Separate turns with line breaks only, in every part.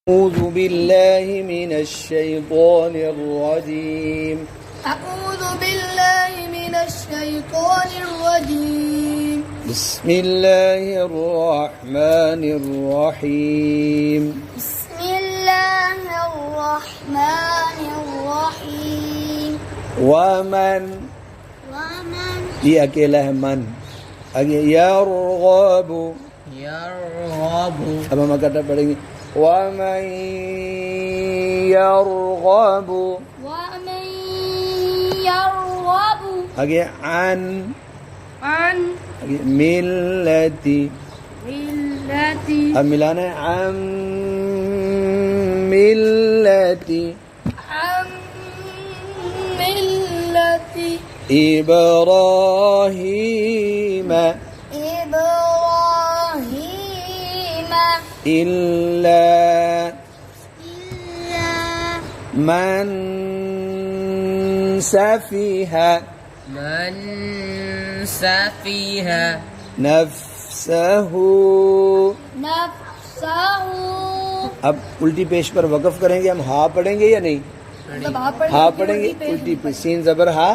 أعوذ بالله من الشيطان الرجيم.
أعوذ بالله من الشيطان الرجيم.
بسم الله الرحمن الرحيم.
بسم الله الرحمن الرحيم.
ومن ये अकेला है मन आगे यरगबु अब हम इकट्ठा पढ़ेंगे वमन यरगबु
ومن يرغب
आगे
عن
आगे मिल्लति
ملة
अब मिलाना है अम मिल्लति
عن ملة
إبراهيم
إبراهيم
إلا من سفه नफ्सह
नफ्सहु
अब उल्टी पेश पर वक़फ़ करेंगे हम हा पढ़ेंगे या नहीं हा पढ़ेंगे उल्टी पे सीन ज़बर हा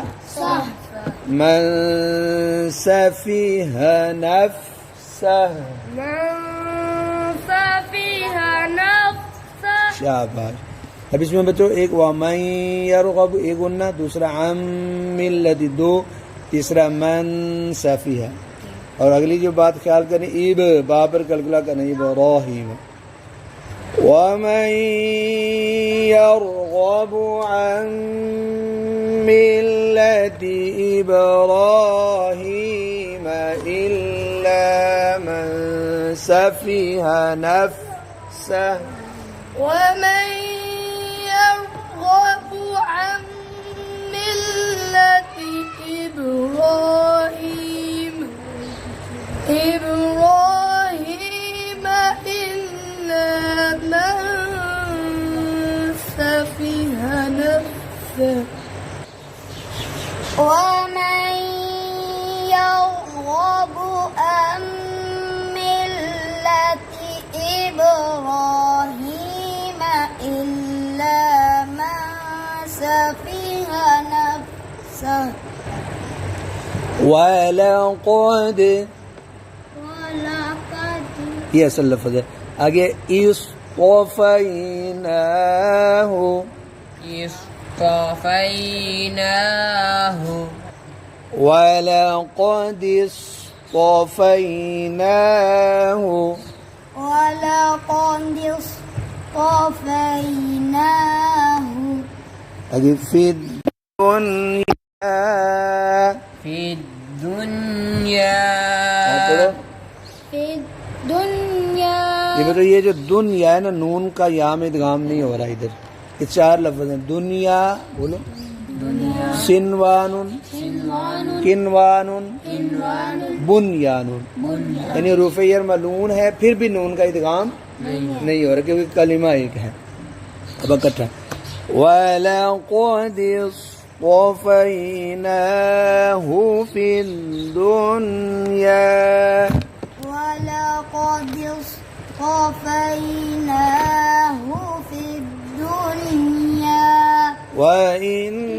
मन सफीह नफ्सह शाबाश। अब इसमें बच्चों एक वमन यरगब एक गुन्ना दूसरा अम मिल्लति दो तीसरा मन सफीह और अगली जो बात ख्याल करें इब बा पर कलकला करना इब्राहीम वमन यरगबु अन मिल्लति इब्राहीम इल्ला मन सफीह नफ्सह
ومن يرغب عن ملة إبراهيم إلا من سفه نفسه ومن يرغب عن ملة إبراهيم إلا من سفه نفسه
ولقد ये असल लफ्ज़ है आगे इस्तफ़ैनाहु वलक़द इस्तफ़ैनाहु
ولقد اصطفيناه
आगे फिर दुनिया
في الدنيا
ये बताओ ये जो दुनिया है ना नून का या में इदगाम नहीं हो रहा इधर ये चार लफ्ज़ हैं दुनिया बोलो सिनवानुन किनवानुन बुनयानुन यानी रुफ़ैर मलून है फिर भी नून का इदगाम नहीं हो रहा क्योंकि कलिमा एक है। अब इकट्ठा वलक़द इस्तफ़ैनाहु फ़िद दुनिया
ولقد اصطفيناه في الدنيا
وإنه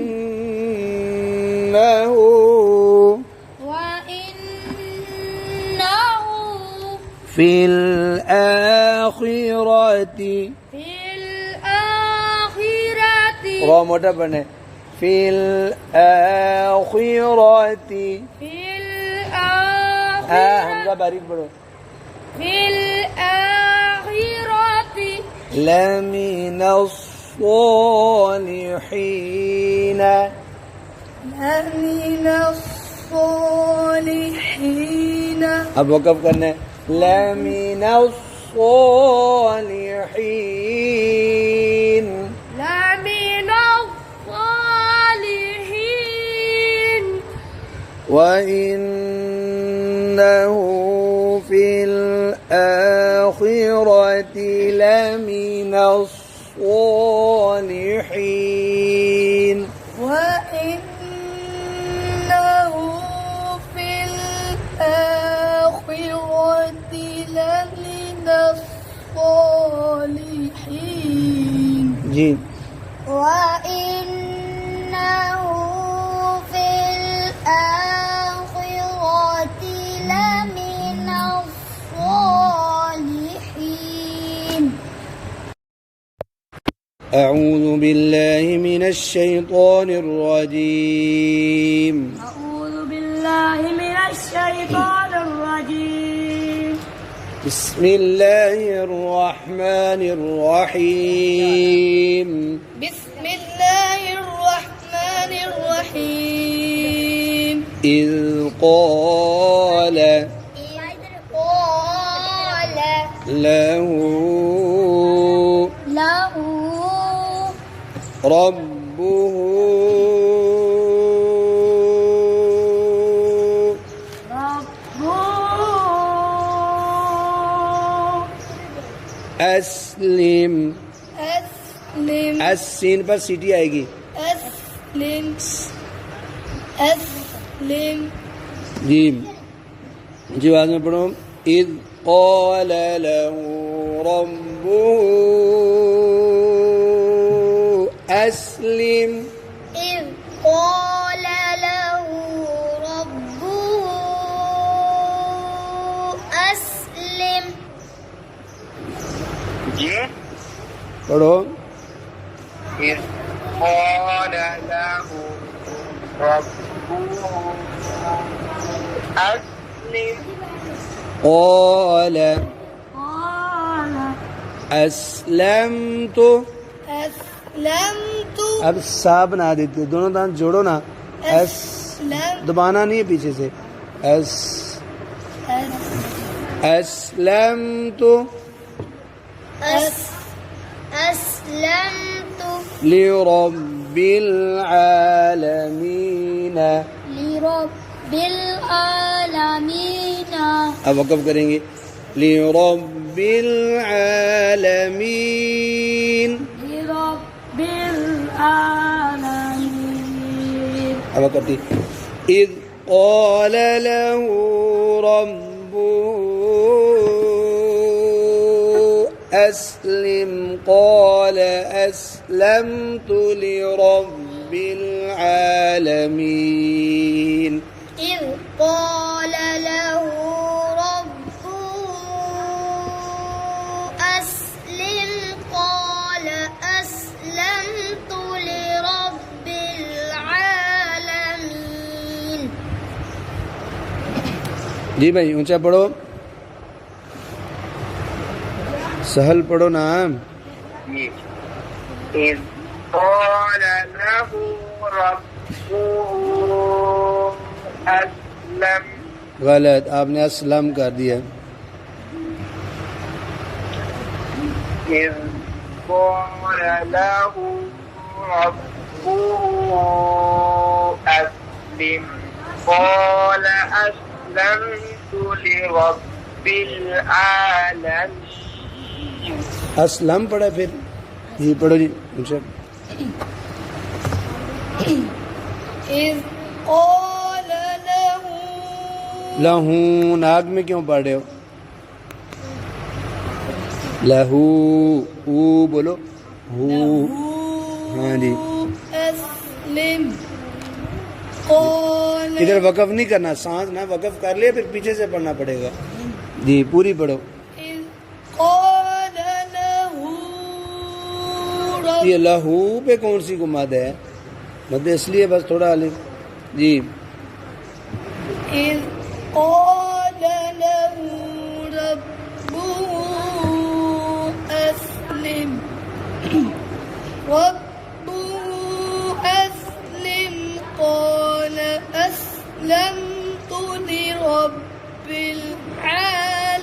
في الآخرة را मोटा बने في الآخرة हमजा बारीक पढ़ो
في الآخرة
لمن الصالحين
لمن الصالحين
अब वक़फ़ करना है लमिन الصالحين
لمن الصالحين
وإنه في الآخرة لمن الصالحين
وإنه في الآخرة لمن الصالحين
जी
وإنه في الآخرة لمن الصالحين.
أعوذ بالله من الشيطان الرجيم.
أعوذ بالله من الشيطان الرجيم.
بسم الله الرحمن الرحيم.
بسم الله الرحمن الرحيم.
إذ قال له ربه अस्लिम. सीन पर सीटी आएगी.
अस्लिम
जी जी बाद में पढ़ो. इद क़ाल लहू रब्बुहु अस्लिम.
إذ قال له ربه أسلم.
पढ़ो.
إذ قال له ربه أسلم.
قال अस्लमतु. अब सा बना देते, दोनों दांत जोड़ो ना. एस दबाना नहीं है पीछे से. एस अस्लमतु
أسلمت
लिरब्बिल आलमीन.
لرب العالمين.
अब वक़्फ़ करेंगे. लिरब्बिल आलमीन.
لرب العالمين.
अब करती. इज़ क़ाल लहू रब्बुहु अस्लिम क़ाल अस्लमतु लिरब्बिल आलमीन.
إذ قال له ربه أسلم قال أسلمت لرب العالمين.
जी भाई ऊंचा पढ़ो. सहल पढ़ो ना.
إذ قال له ربه أسلم.
गलत, आपने अस्लम कर दिया.
إذ قال له ربه أسلم قال أسلمت لرب العالمين.
अस्लम पढ़ा. फिर ये पढ़ो जी ऊंचा.
إذ قال له
लहू नाग में क्यों पढ़ रहे हो? लहू ऊ बोलो. हू. हाँ जी.
أسلم قال
इधर वक़फ़ नहीं करना. सांस ना वक़फ़ कर लिया फिर पीछे से पढ़ना पड़ेगा. जी पूरी पढ़ो.
إذ قال له
ये लहू पे कौन सी को मद है? मद इसलिए बस थोड़ा अलिफ. जी
إذ قال له ربه أسلم قال أسلمت لرب العالمين.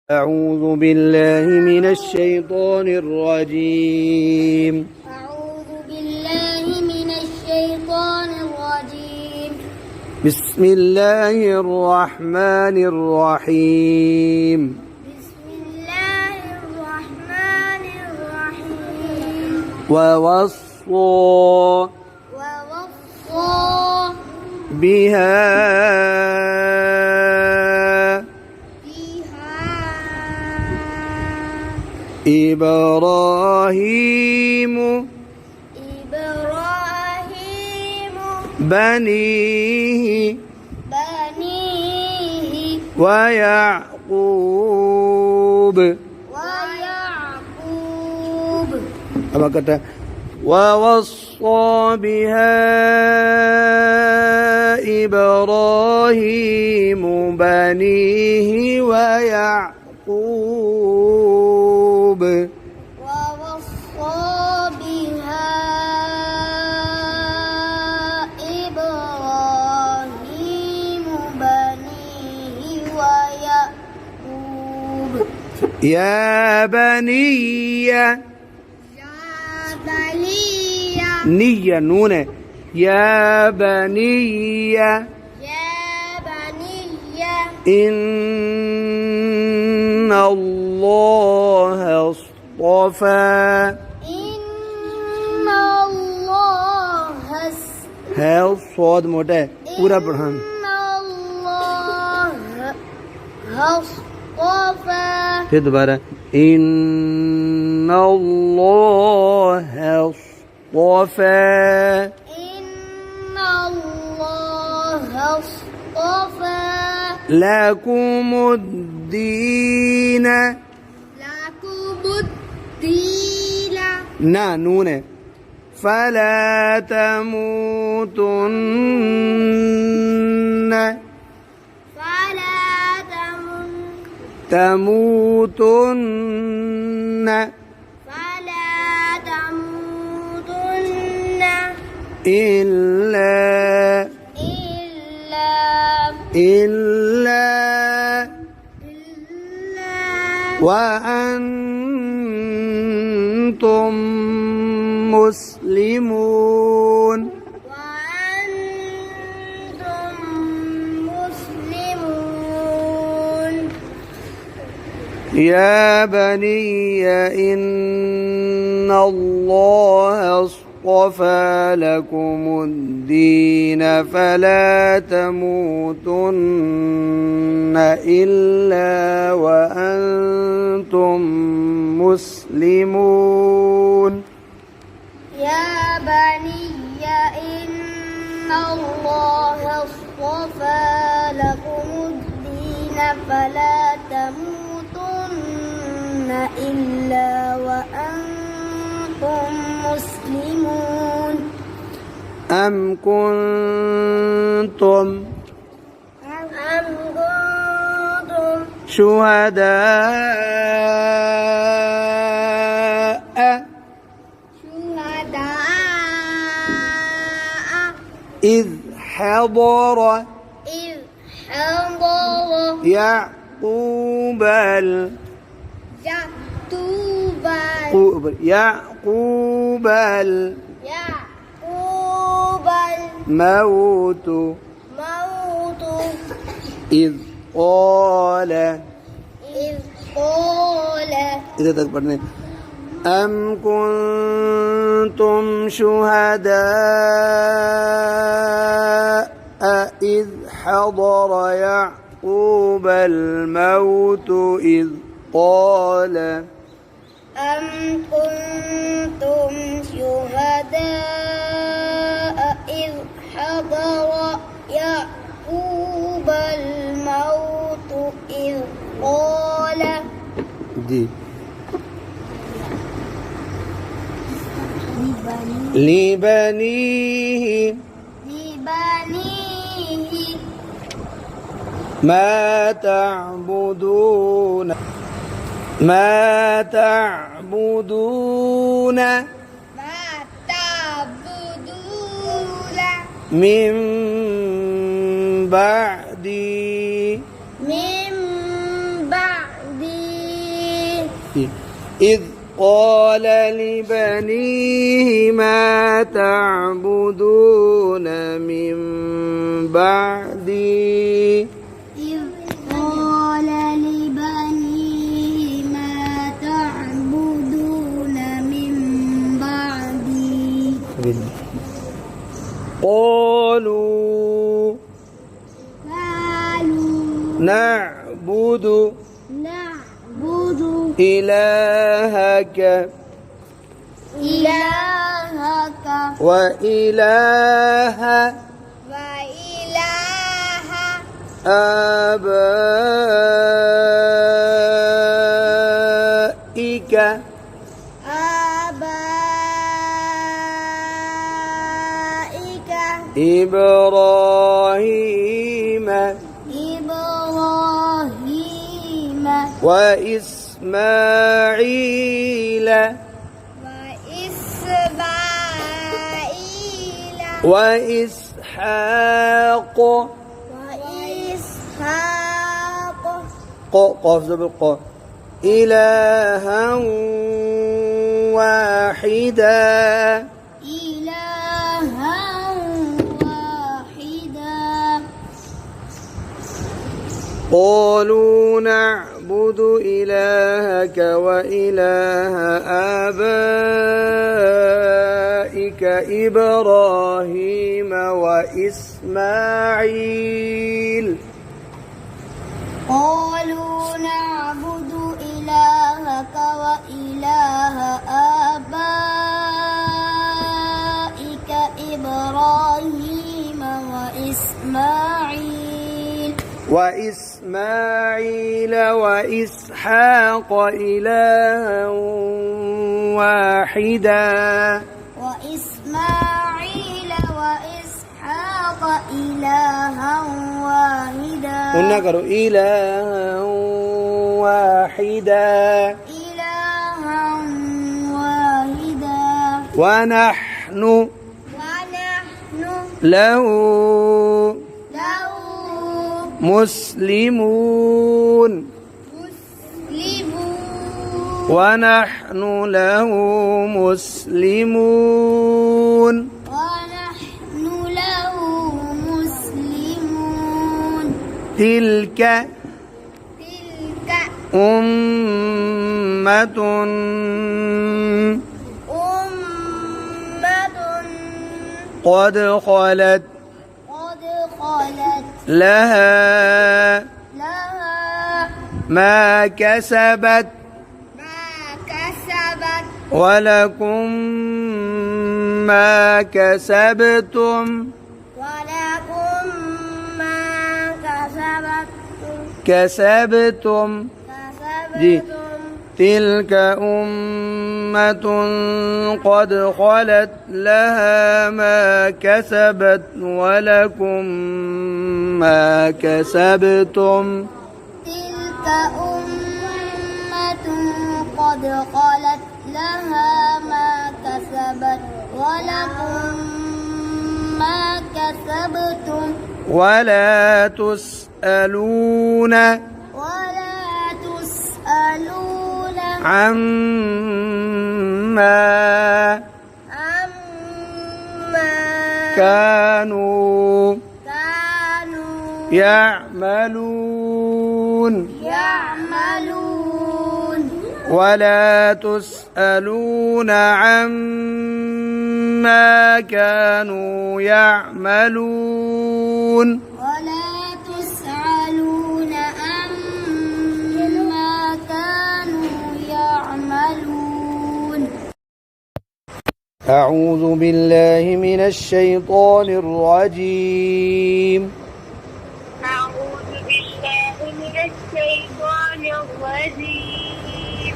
أعوذ بالله من الشيطان الرجيم.
أعوذ بالله من الشيطان الرجيم.
بسم الله الرحمن الرحيم.
بسم الله الرحمن الرحيم.
ووصى بها إبراهيم
إبراهيم
بنيه
بنيه
ويعقوب.
ويعقوب.
apa kata ووصى بها إبراهيم بنيه ويعقوب.
ووصى بها إبراهيم بنيه ويعقوب.
يا بني
يا بني
نية نون يا بني
يا بني
إن الله اصطفى
إن الله
है स्वाद मोटा है पूरा पढ़ान
إن الله اصطفى
फिर दोबारा إن الله اصطفى
إن الله اصطفى
لكم الدين
لكم الدين
ना नून है فلا تموتن
فلا
تموتن
فلا تموتن
إلا
إلا
وأنتم مسلمون.
وأنتم مسلمون.
يا بني إن الله اصطفى لكم الدين فلا تموتن إلا وأنتم مسلمون.
يا بني إن الله اصطفى لكم الدين فلا تموتن إلا وأنتم مسلمون.
أم كنتم شهداء إذ حضر يعقوب الموت إذ قال إذا तक पढ़ने أم كنتم شهداء إذ حضر يعقوب الموت إذ قال
أم كنتم شهداء إذ حضر يعقوب الموت إذ قال
जी لبنيه ما تعبدون من بعدي إذ قال لبنيه ما تعبدون من بعدي
إذ قال لبنيه ما تعبدون من بعدي
قالوا نعبد إلهك
إلهك
وإله
وإله
آبائك
آبائك
إبراهيم
إبراهيم
وإسماعيل
وإسماعيل
وإسحاق
وإسحاق
قاف زبر قاف إلها واحدا
إلها واحدا
قالوا نعبد إلهك وإله آبائك إبراهيم وإسماعيل
قالوا نعبد إلهك وإله آبائك إبراهيم
وإسماعيل وإسحاق إلها واحدا
وإسماعيل وإسحاق إلها واحدا
قلنا كرو إلها واحدا
إلها واحدا
ونحن
ونحن
له
له
مسلمون
مسلمون
ونحن له مسلمون
ونحن له مسلمون
تلك أمة قد خلت لها ما كسبت ولكم ما كسبتم كسبتم جي تلك أمة قد خلت لها ما كسبت ولكم ما كسبتم
تلك أمة قد خلت لها ما كسبت ولكم ما كسبتم
ولا تسألون عما كانوا يعملون ولا تسألون عما كانوا يعملون
ولا تسألون عما كانوا يعملون.
أعوذ بالله من الشيطان الرجيم.
أعوذ بالله من الشيطان الرجيم.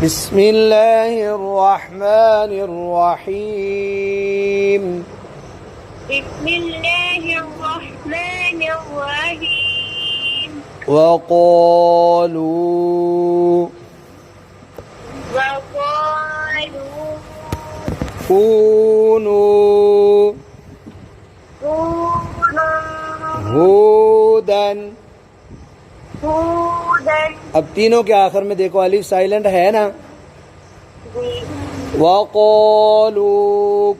بسم الله الرحمن الرحيم.
بسم الله الرحمن الرحيم.
وقالوا كونوا هودا. अब तीनों के आखिर में देखो अलिफ साइलेंट है ना. वक़ालू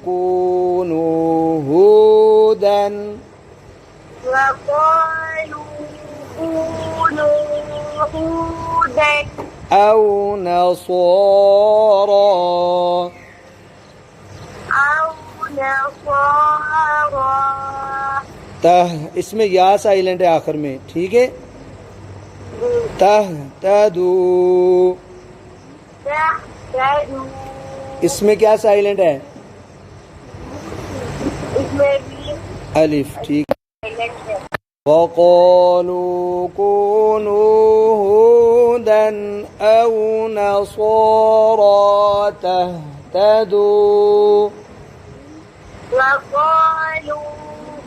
कूनू हुदन औ नसारा. इसमें या साइलेंट है आखिर में. ठीक है. तहतदू।
تهتدوا
इसमें क्या साइलेंट है?
इसमें भी
अलिफ, ठीक।
साइलेंट है।
وقالوا كونوا هودا أو نصارى تهتدوا.
وقالوا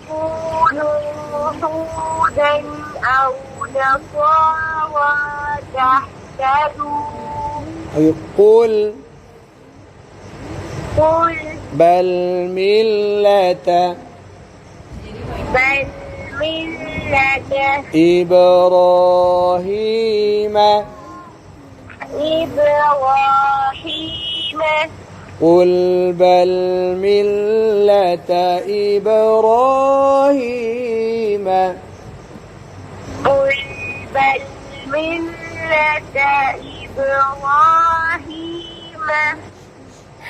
كونوا هودا أو نصارى تهتدوا.
قل
قل
بل ملة
بل ملة
إبراهيم.
إبراهيم.
قل بل ملة إبراهيم.
قل بل ملة إبراهيم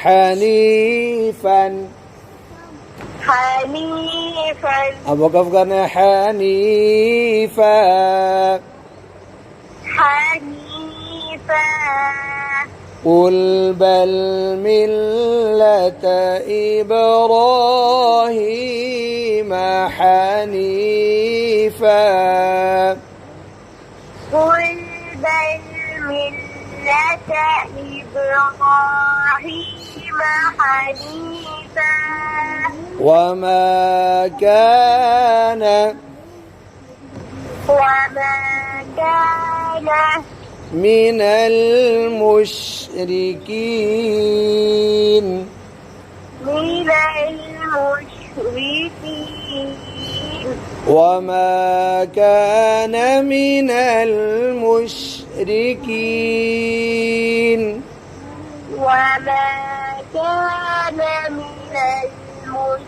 حنيفا.
حنيفا.
अब वक़फ़ करना है हनीफा.
حنيفا.
قل بل ملة إبراهيم حنيفا.
قل بل ملة إبراهيم حنيفا
وما كان من المشركين.
من المشركين.
وما كان من المشركين.
وما كان من المشركين.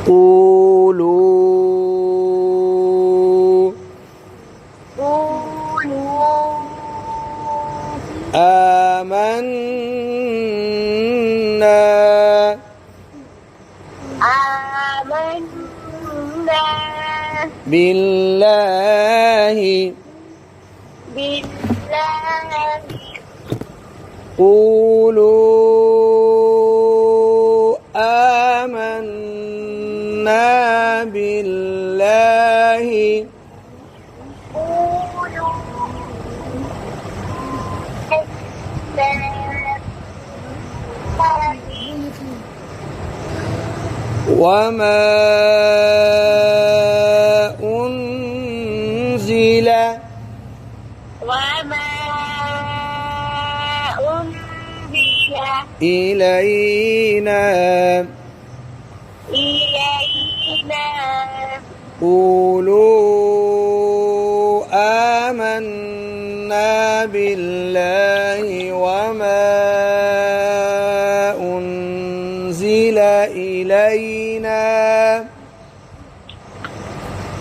قولوا آمنا بالله. قولوا آمنا بالله. وما أنزل إلينا. قولوا آمنا بالله وما أنزل إلينا.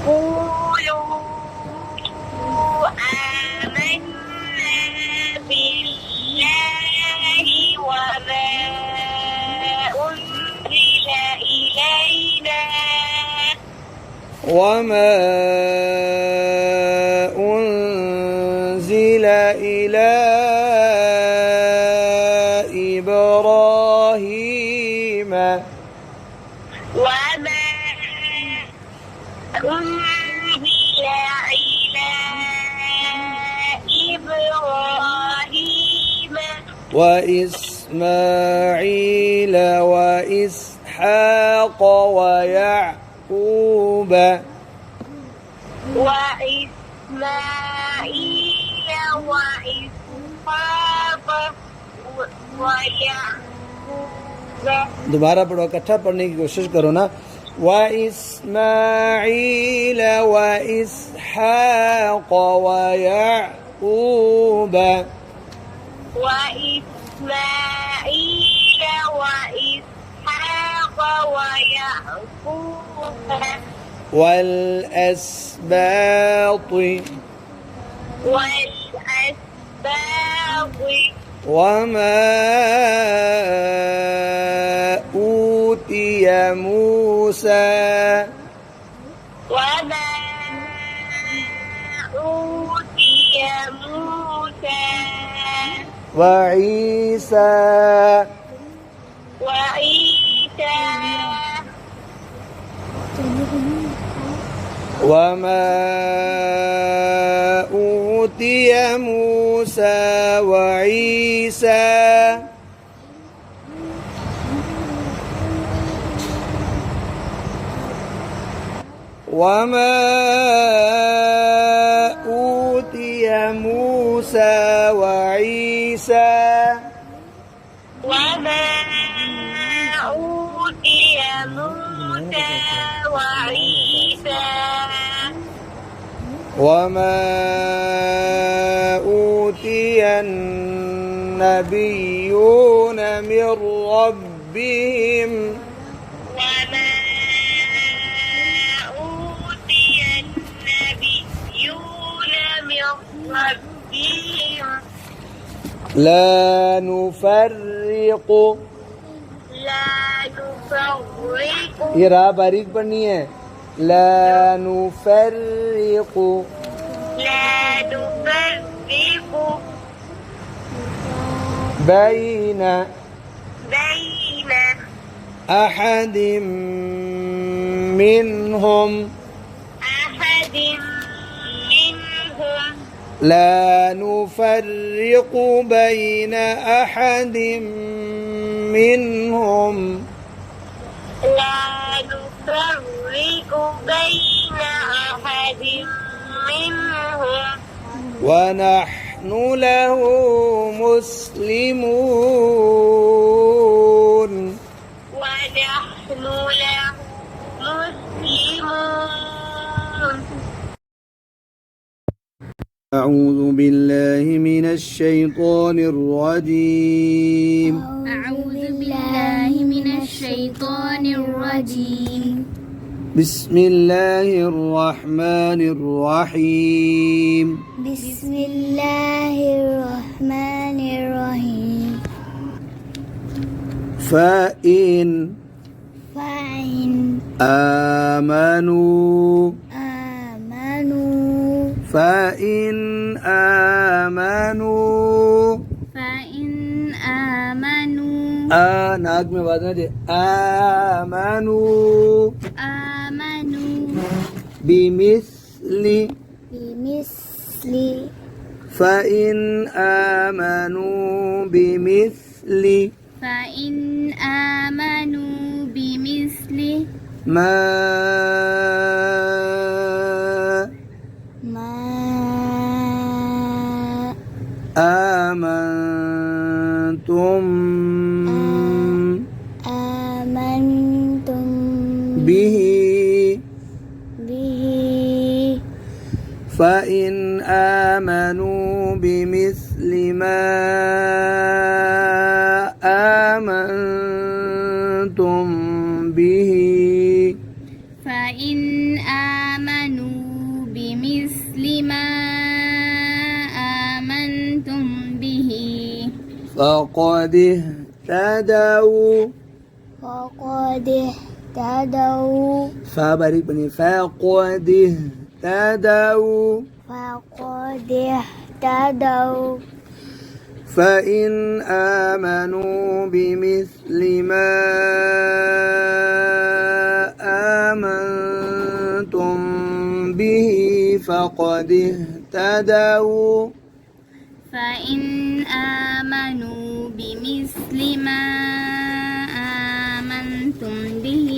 قولوا آمنا بالله وما أنزل إلينا.
وما أنزل إلى إبراهيم.
وما أنزل إلى إبراهيم
وإسماعيل وإسحاق ويعقوب.
وإسماعيل وإسحاق ويعقوب.
दोबारा पढ़ो, इकट्ठा पढ़ने की कोशिश करो ना. وإسماعيل وإسحاق ويعقوب.
وإسماعيل وإسحاق ويعقوب.
والأسباط. وما أوتي موسى.
وما موسى
وعيسى
وعيسى
وما أوتي موسى وعيسى وما أوتي موسى وعيسى
وما أوتي موسى وعيسى
وما أوتي النبيون من ربهم
وما أوتي النبيون من ربهم
لا نفرق
لا نفرق
ये रा बारीक पढ़नी है ला नुफर्रिक
لا نفرق
بين
بين
أحد منهم
أحد منهم
لا نفرق بين أحد منهم
لا نفرق بين أحد منهم
ونحن له مسلمون
ونحن له مسلمون
أعوذ بالله من الشيطان الرجيم
أعوذ بالله من الشيطان الرجيم
بسم الله الرحمن الرحيم
بسم الله الرحمن الرحيم
فإن
فإن
آمنوا
آمنوا
فإن آمنوا
فإن آمنوا
नाक में बात ना दे آمنوا
آمنوا
بمثل
بمثل
فإن آمنوا بمثل
فإن آمنوا بمثل
ما
ما
آمنتم
آمنتم
به
به
فإن آمنوا بمثل ما آمنتم به
فإن آمنوا بمثل ما آمنتم به
فقد اهتدوا
فقد اهتدوا
فبارك بني فقد اهتدوا
فقد اهتدوا
فإن آمنوا بمثل ما آمنتم به فقد اهتدوا
فإن آمنوا بمثل ما آمنتم به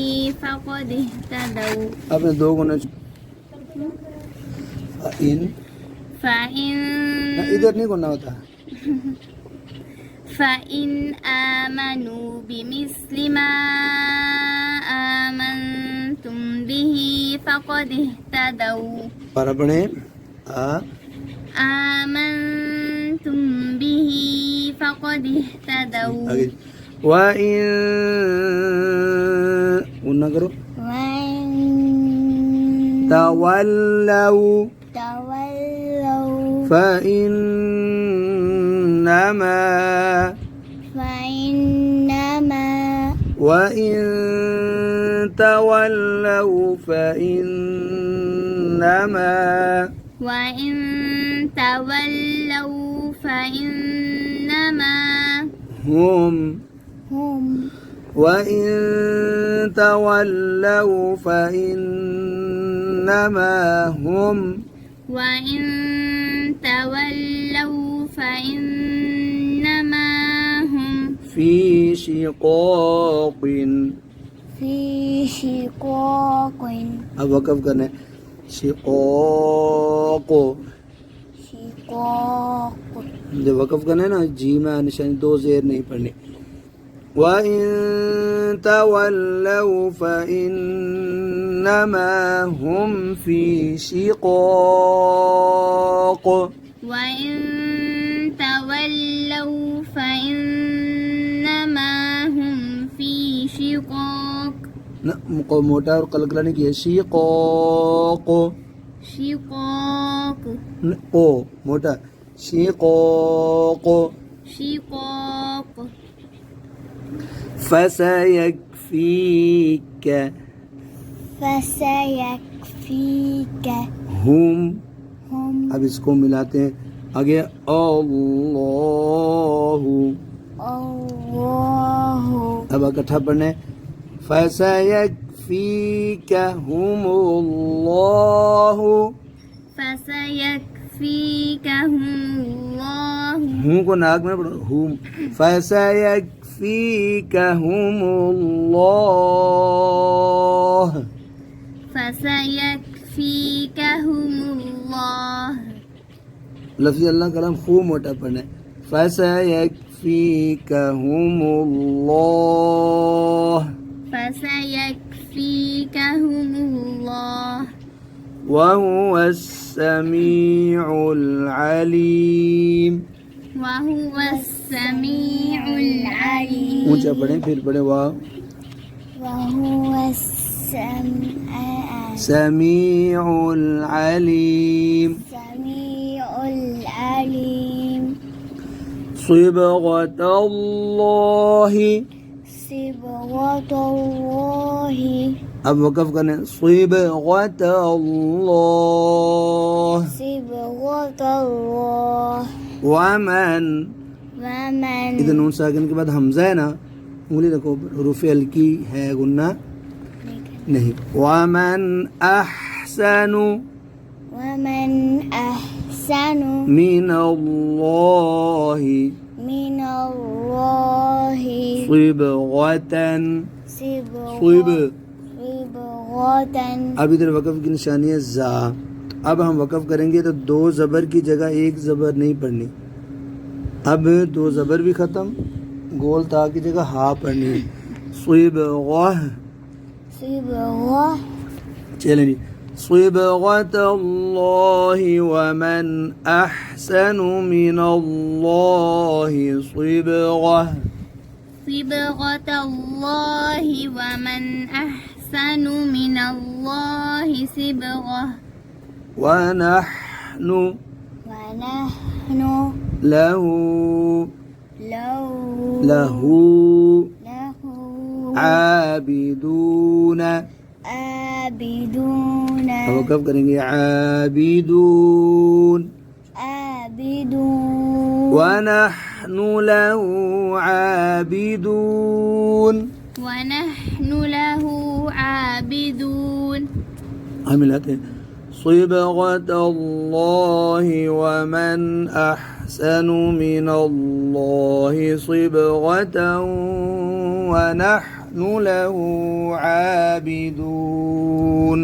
فقد اهتدوا
आपने दो गुना इन
فإن
ना इधर नहीं गुना होता
فإن آمنوا بمثل ما آمنتم به فقد اهتدوا
पर अपने
آمنتم به فقد اهتدوا
आगे وإن गुना करो
وإن
تولوا
تولوا
فإنما
فإنما
وإن تولوا فإنما
وإن تولوا فإنما
هم
هم
وإن تولوا فإنما هم
وإن تولوا فإنما هم
في शिक़ाक़
في शिक़ाक़
अब वक़फ़ करना है शिक़ाक़
शिक़ाक़
जब वक़फ़ करना है ना जी में निशानी दो ज़ेर नहीं पढ़ने وإن تولوا فإنما هم في شقاق
وإن تولوا فإنما هم في शिक़ाक़
मोटा और कलकला नहीं किया शिक़ाक़
शिक़ाक़
ओ मोटा शिक़ाक़
शिक़ाक़
फसयक्फीक
फसयक्फीक
हम
हम
अब इसको मिलाते हैं आगे अल्लाहु
अल्लाहु
अब इकट्ठा पढ़ने फसयक्फीकहुमुल्लाहु
फसयक्फीकहुमुल्लाहु
हूं को नाक में पढ़ो हूं फसयक्फीकहुमुल्लाह
फसयक्फीकहुमुल्लाह
लफ्ज़ अल्लाह कलाम खूब मोटा पढ़ना है फसयक्फीकहुमुल्लाह
फसयक्फीकहुमुल्लाह
वहुव अस्समीउल अलीम
वहुव अस्समीउल अलीम
ऊंचा पढ़ें फिर पढ़े वाह
वहुव
समीउल अलीम
समीउल अलीम
सिबगतल्लाहि
सिबगतल्लाहि
अब वक़फ़ करने सिबगतल्लाह
सिबगतल्लाह
वमन
वमन
इधर नून साकिन के बाद हमजा है ना उंगली रखो हुरूफ़ हल्की है गुन्ना नहीं वमन अहसनु
वमन अहसनु
मिनल्लाहि
मिनल्लाहि
सिबगतन
सिबगतन
अब इधर वक़फ़ की निशानी है जा अब हम वक़फ़ करेंगे तो दो ज़बर की जगह एक ज़बर नहीं पढ़नी अब दो ज़बर भी ख़त्म गोल ता की जगह हा पढ़नी है सिबगह
सिबगह
चलें जी सिबगतल्लाहि वमन अहसनु मिनल्लाहि सिबगह
सिबगतल्लाहि वमन अहसनु मिनल्लाहि सिबगह
वनहनु
वनहनु
लहु
लहु
आबिदून
आबिदून
अब कब करेंगे आबिदून
आबिदून
वनहनु लहु आबिदून
वनहनु लहु आबिदून
हम मिलाते हैं सिबगतल्लाहि वमन अहसनु मिनल्लाहि सिबगतन वनहनु लहु आबिदून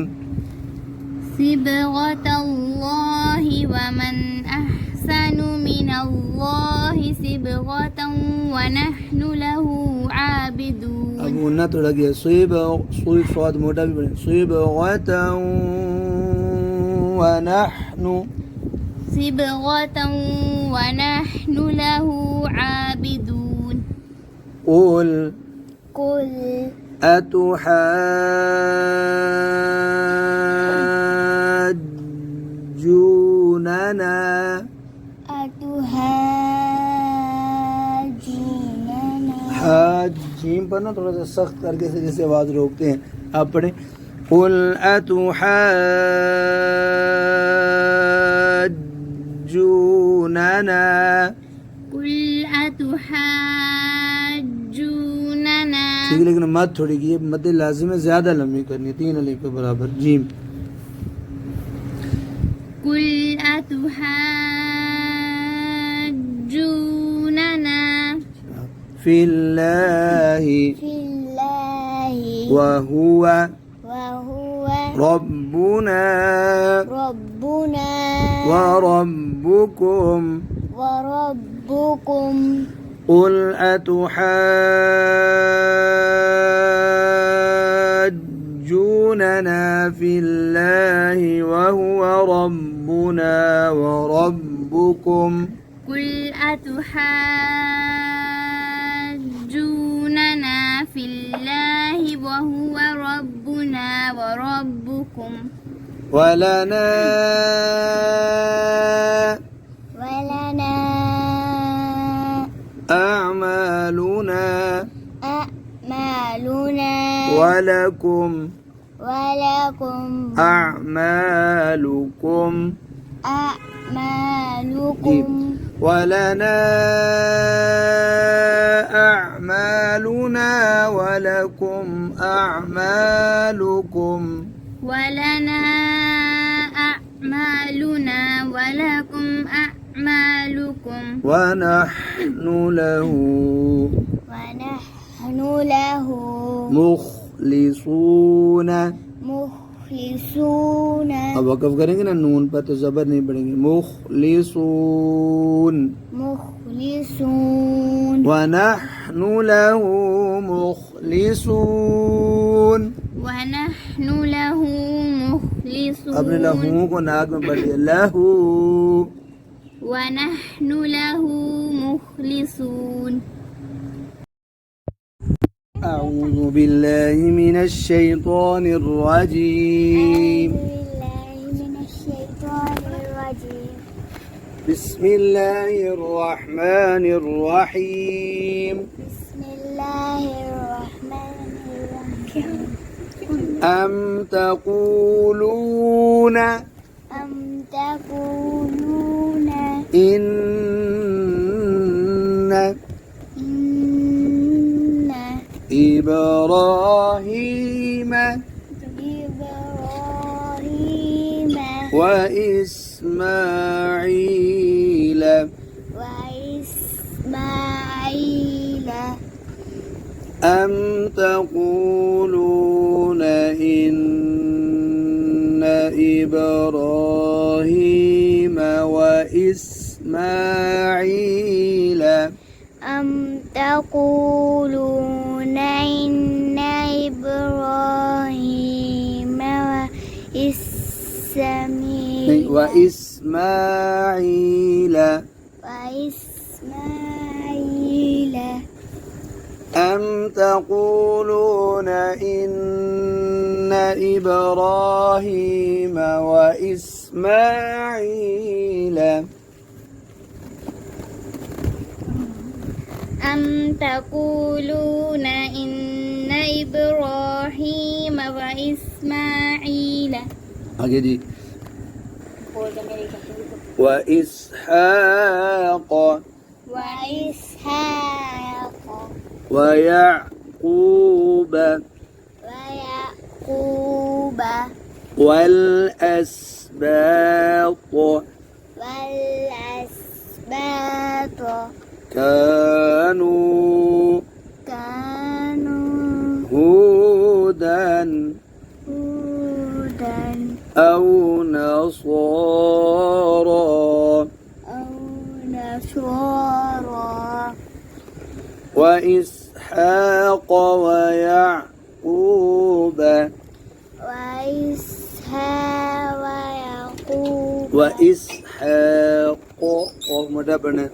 सिबगतल्लाहि वमन अहसनु मिनल्लाहि सिबगतन वनहनु लहु आबिदून
अब उन्ना थोड़ा गया सिब स्वाद मोटा भी बने सिबगतन वनहनु
सिबगतन वनहनु लहु आबिदून
قل
قل
أتحاجوننا
أتحاجوننا
हाज जीम पर ना थोड़ा सा सख्त करके से जैसे आवाज रोकते हैं आप पढ़े कुल لنا
قل أتحاجوننا
ठीक, लेकिन मद थोड़ी की मद लाजिम है, ज्यादा लंबी करनी, 3 अलिफ के बराबर। जीम
قل أتحاجوننا
फिल्लाहि
في الله
वहुव
وهو
रब्बुना
ربنا
وربكم
وربكم
قل أتحاجوننا في الله وهو ربنا وربكم
قل أتحاجوننا في الله وهو ربنا وربكم
ولنا أعمالنا
أعمالنا
ولكم أعمالكم
أعمالكم
ولنا أعمالنا ولكم أعمالكم
ولنا أعمالنا ولكم أعمالكم
ونحن له मुखलिसून।
मुखलिसून
अब वक़फ़ करेंगे ना, नून पर तो ज़बर नहीं पड़ेंगे। मुखलिसून
मुखलिसून
वनहनु लहु मुखलिसून।
ونحن له مخلصون
अपने लहू को नाक में पढ़ दिया, लहू।
ونحن له مخلصون
أعوذ بالله من الشيطان الرجيم. بسم الله الرحمن الرحيم.
بسم الله الرحمن الرحيم
أم تقولون إن إبراهيم وإسماعيل أم تقولون إن إبراهيم وإسماعيل
أم تقولون إن إبراهيم
وإسماعيل أم تقولون إن إبراهيم وإسماعيل
أم تقولون إن إبراهيم وإسماعيل
आगे जी وإسحاق ويعقوب والأسباط كانوا هودا أو نصارى وإسحاق ويعقوب وإسحاق ومدبنا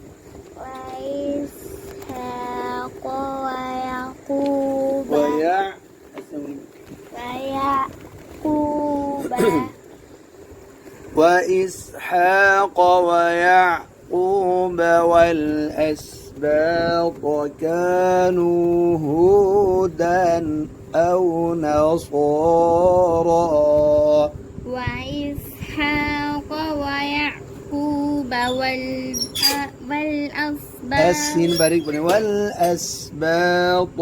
وإسحاق ويعقوب والأسباط كانوا هودا أو نصارى
وإسحاق ويعقوب
السين बारीक बने والأسباط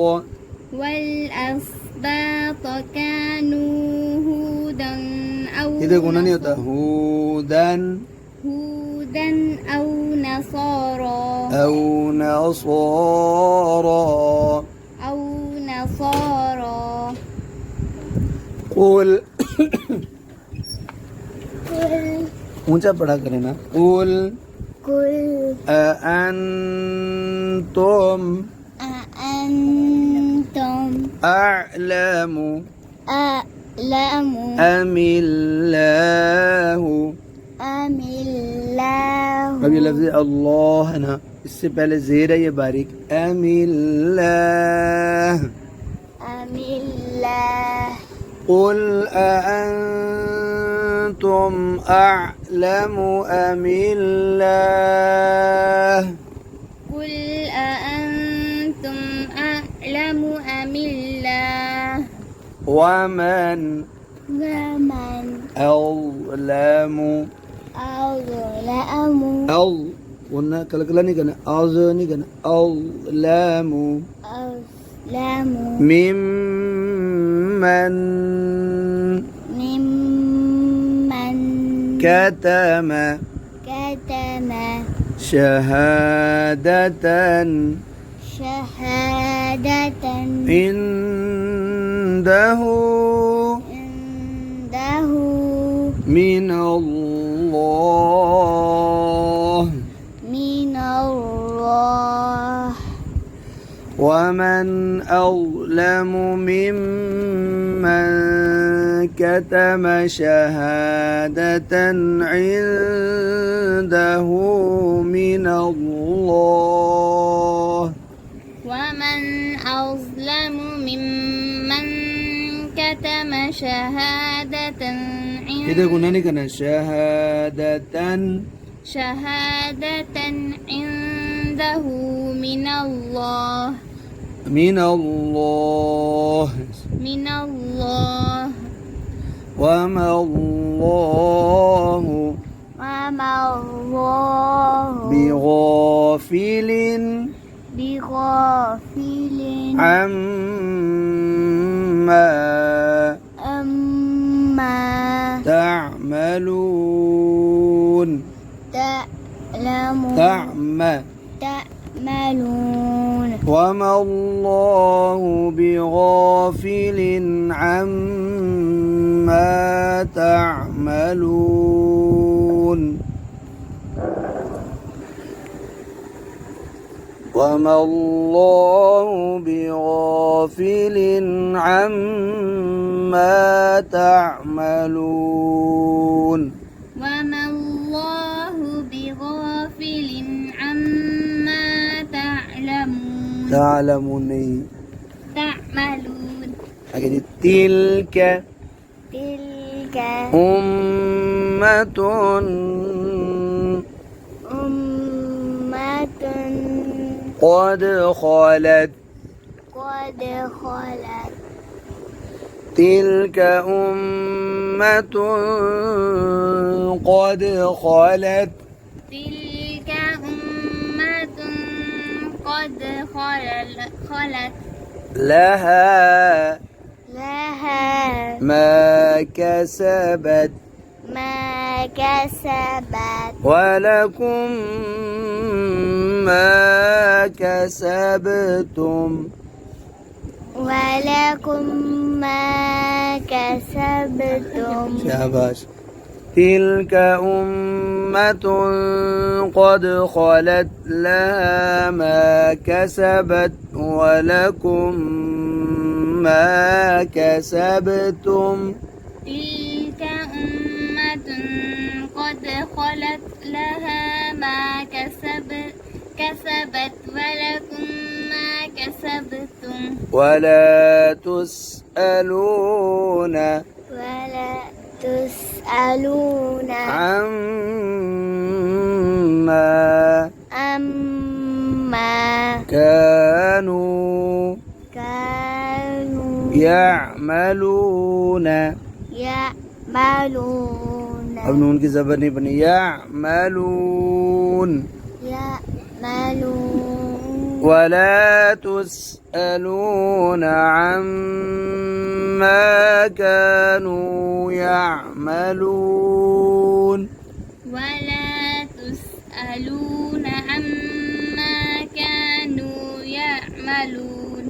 والأسباط كانوا هودا أو
इधर गुना नहीं होता هودا
أو نصارى
أو نصارى قل ऊंचा पढ़ा करें ना قل أأنتم أعلم أم الله अब ये लफ्ज़ अल्लाह है ना, इससे पहले ज़ेर है ये बारीक अमिल्लाह قل أأنتم أعلم أم الله
قل أأنتم أعلم أم الله
ومن أظلم वरना कलकला नहीं करना आज़ नहीं करना أظلم ممن كتم شهادة عنده من الله ومن أظلم ممن كتم شهادة عنده من الله
ومن أظلم ممن كتم شهادة
إذا قلنا نكنا شهادة عنده من الله وما الله بغافل عما تعملون وما الله بغافل عما تعملون وما الله بغافل عما تعملون
وما الله بغافل عما
تعلمون أجل تلك أمة قد خلت تلك أمة قد خلت لها ما كسبت ولكم ما كسبتم شاباش تلك أمة قد خلت لها ما كسبت ولكم ما كسبتم
تلك أمة قد خلت لها ما كسبت ولكم ما كسبتم
ولا تسألون عما كانوا يعملون अब नून की ज़बर नहीं बनी यामलून
يعملون
वला तुस्अलून अम्मा कानू यामलून
ولا تسألون عما كانوا يعملون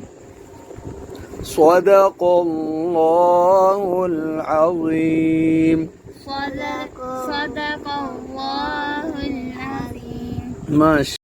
صدق الله العظيم
صدق الله العظيم
ماشي